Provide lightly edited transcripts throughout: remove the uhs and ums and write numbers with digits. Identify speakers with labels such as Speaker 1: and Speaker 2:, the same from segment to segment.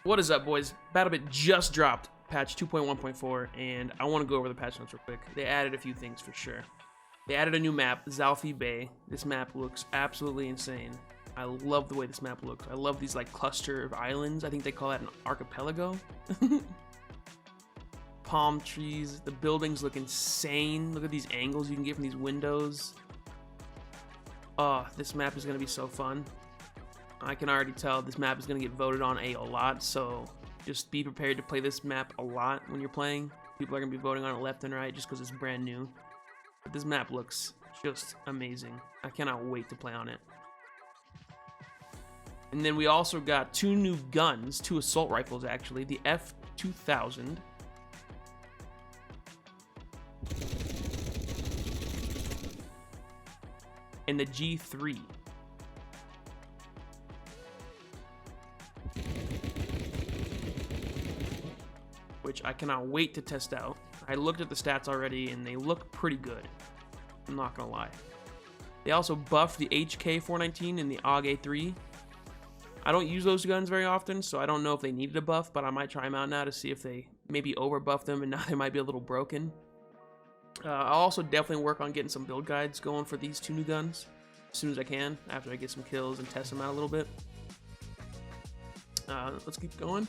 Speaker 1: What is up, boys? Battlebit just dropped patch 2.1.4, and I want to go over the patch notes real quick. They added a few things for sure. They added a new map, Zalfi Bay. This map looks absolutely insane. I love the way this map looks. I love these like cluster of islands. I think they call that an archipelago. Palm trees. The buildings look insane. Look at these angles you can get from these windows. Oh, this map is going to be so fun. I can already tell this map is going to get voted on a lot, so just be prepared to play this map a lot when you're playing. People are going to be voting on it left and right just because it's brand new. But this map looks just amazing. I cannot wait to play on it. And then we also got two new guns, two assault rifles actually, the F2000. And the G3. Which I cannot wait to test out. I looked at the stats already and they look pretty good. I'm not gonna lie. They also buffed the HK419 and the AUG A3. I don't use those guns very often, so I don't know if they needed a buff, but I might try them out now to see if they maybe over buff them and now they might be a little broken. I'll also definitely work on getting some build guides going for these two new guns as soon as I can, after I get some kills and test them out a little bit. Let's keep going.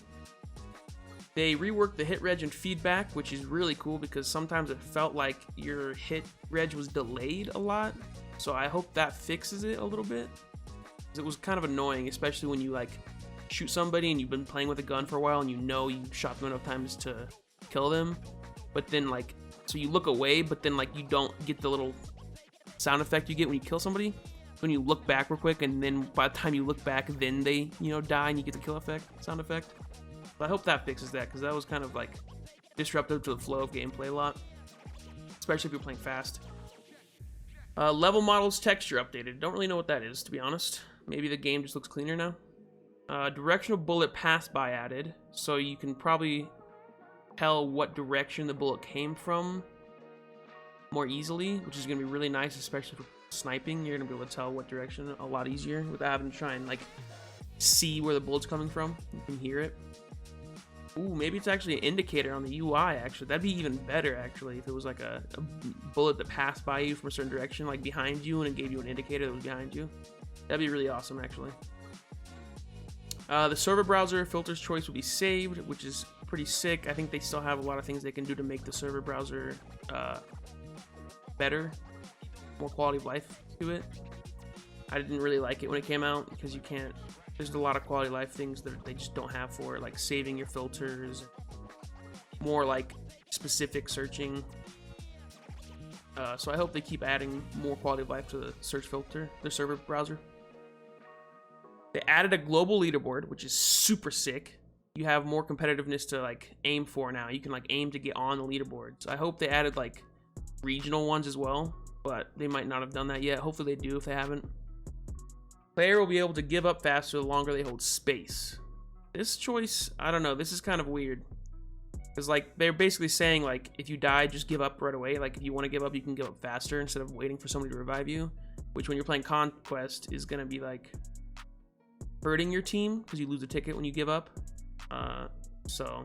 Speaker 1: They reworked the hit reg and feedback, which is really cool because sometimes it felt like your hit reg was delayed a lot. So I hope that fixes it a little bit. It was kind of annoying, especially when you like shoot somebody and you've been playing with a gun for a while and you know you shot them enough times to kill them. But then like, so you look away, but then like you don't get the little sound effect you get when you kill somebody. When you look back real quick and then by the time you look back, then they, you know, die and you get the kill effect, sound effect. I hope that fixes that because that was kind of like disruptive to the flow of gameplay a lot, especially if you're playing fast. Level models texture updated. Don't really know what that is, to be honest. Maybe the game just looks cleaner now. Directional bullet pass by added, so you can probably tell what direction the bullet came from more easily, which is going to be really nice, especially for sniping. You're going to be able to tell what direction a lot easier without having to try and like see where the bullet's coming from. You can hear it. Ooh, maybe it's actually an indicator on the UI, actually. That'd be even better, actually, if it was like a bullet that passed by you from a certain direction, like behind you, and it gave you an indicator that was behind you. That'd be really awesome, actually. The server browser filters choice will be saved, which is pretty sick. I think they still have a lot of things they can do to make the server browser better, more quality of life to it. I didn't really like it when it came out because you can't... There's a lot of quality of life things that they just don't have for it, like saving your filters, more like specific searching. So I hope they keep adding more quality of life to the search filter, the server browser. They added a global leaderboard, which is super sick. You have more competitiveness to like aim for now. You can like aim to get on the leaderboard. So I hope they added like regional ones as well, but they might not have done that yet. Hopefully they do if they haven't. Player will be able to give up faster the longer they hold space. This choice, I don't know, this is kind of weird. Because like, they're basically saying like, if you die, just give up right away. Like if you want to give up, you can give up faster instead of waiting for somebody to revive you. Which when you're playing Conquest is going to be like, hurting your team because you lose a ticket when you give up. So,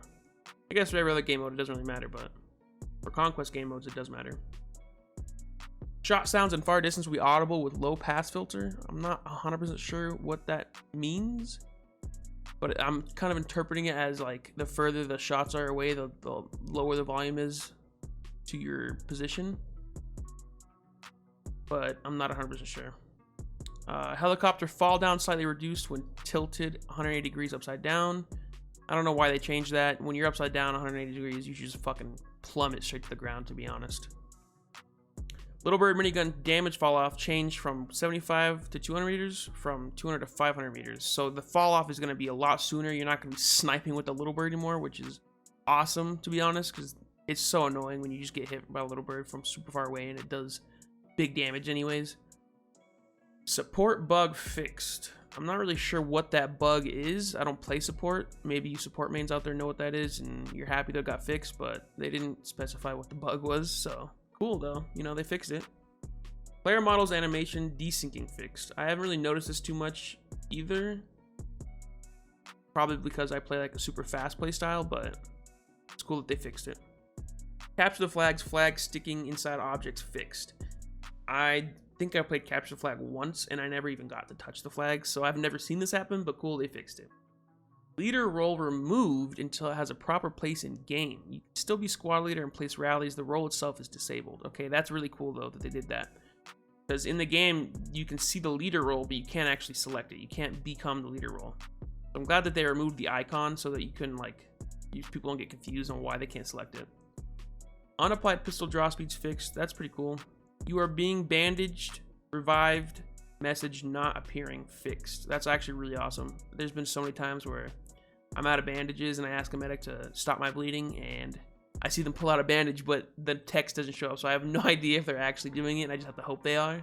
Speaker 1: I guess for every other game mode it doesn't really matter, but for Conquest game modes it does matter. Shot sounds in far distance will be audible with low pass filter. I'm not 100% sure what that means, but I'm kind of interpreting it as like the further the shots are away, the lower the volume is to your position. But I'm not 100% sure. Helicopter fall down slightly reduced when tilted 180 degrees upside down. I don't know why they changed that. When you're upside down 180 degrees, you should just fucking plummet straight to the ground, to be honest. Little Bird minigun damage fall off changed from 75 to 200 meters, from 200 to 500 meters. So the fall off is going to be a lot sooner. You're not going to be sniping with the Little Bird anymore, which is awesome, to be honest, because it's so annoying when you just get hit by a Little Bird from super far away and it does big damage anyways. Support bug fixed. I'm not really sure what that bug is. I don't play support. Maybe you support mains out there know what that is and you're happy that it got fixed, but they didn't specify what the bug was, so... Cool though, you know, they fixed it. Player models animation desyncing fixed. I haven't really noticed this too much either. Probably because I play like a super fast play style, but it's cool that they fixed it. Capture the flags, flag sticking inside objects fixed. I think I played capture the flag once and I never even got to touch the flag, so I've never seen this happen, but cool, they fixed it. Leader role removed until it has a proper place in game. You can still be squad leader and place rallies. The role itself is disabled. Okay, that's really cool though that they did that. Because in the game, you can see the leader role, but you can't actually select it. You can't become the leader role. So I'm glad that they removed the icon so that you couldn't like, people don't get confused on why they can't select it. Unapplied pistol draw speed's fixed. That's pretty cool. You are being bandaged, revived, message not appearing, fixed. That's actually really awesome. There's been so many times where I'm out of bandages and I ask a medic to stop my bleeding and I see them pull out a bandage, but the text doesn't show up, so I have no idea if they're actually doing it, and I just have to hope they are.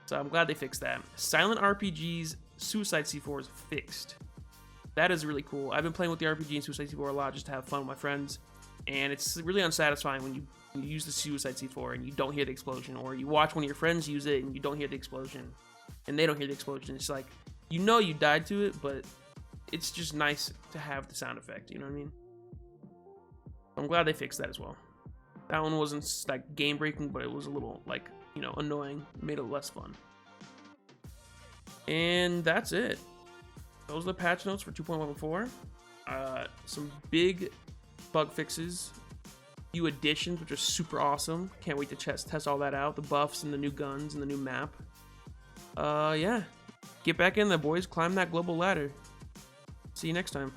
Speaker 1: So I'm glad they fixed that. Silent RPG's Suicide C4 is fixed. That is really cool. I've been playing with the RPG and Suicide C4 a lot just to have fun with my friends, and it's really unsatisfying when you use the Suicide C4 and you don't hear the explosion, or you watch one of your friends use it and you don't hear the explosion, and they don't hear the explosion. It's like, you know you died to it, but it's just nice to have the sound effect, you know what I mean? I'm glad they fixed that as well. That one wasn't like game breaking, but it was a little like, you know, annoying. It made it less fun. And that's it. Those are the patch notes for 2.14. Some big bug fixes, few additions, which are super awesome. Can't wait to test all that out. The buffs and the new guns and the new map. Yeah, get back in there, boys. Climb that global ladder. See you next time.